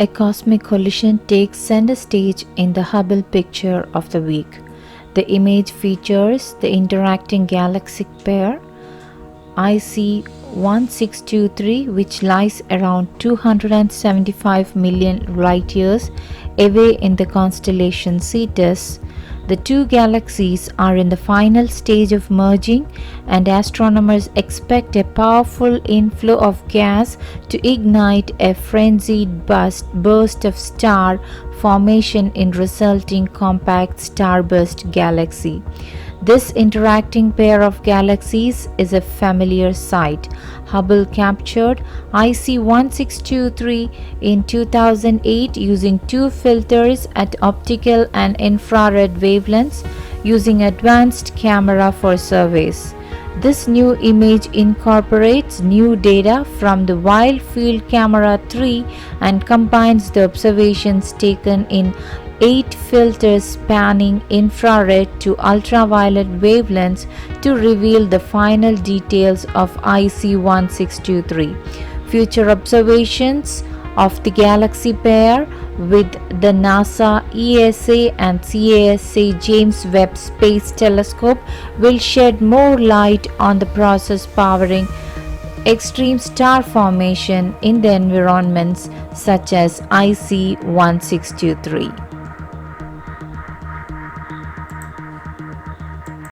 A cosmic collision takes center stage in the Hubble Picture of the week. The image features the interacting galaxy pair IC 1623, which lies around 275 million light-years away in the constellation Cetus. The two galaxies are in the final stage of merging, and astronomers expect a powerful inflow of gas to ignite a frenzied burst of star formation in resulting compact starburst galaxy. This interacting pair of galaxies is a familiar sight. Hubble captured IC 1623 in 2008 using two filters at optical and infrared wavelengths using advanced camera for surveys. This new image incorporates new data from the Wide Field Camera 3 and combines the observations taken in 8 filters spanning infrared to ultraviolet wavelengths to reveal the final details of IC 1623. Future observations of the galaxy pair with the NASA, ESA and CASA James Webb Space Telescope will shed more light on the process powering extreme star formation in the environments such as IC 1623.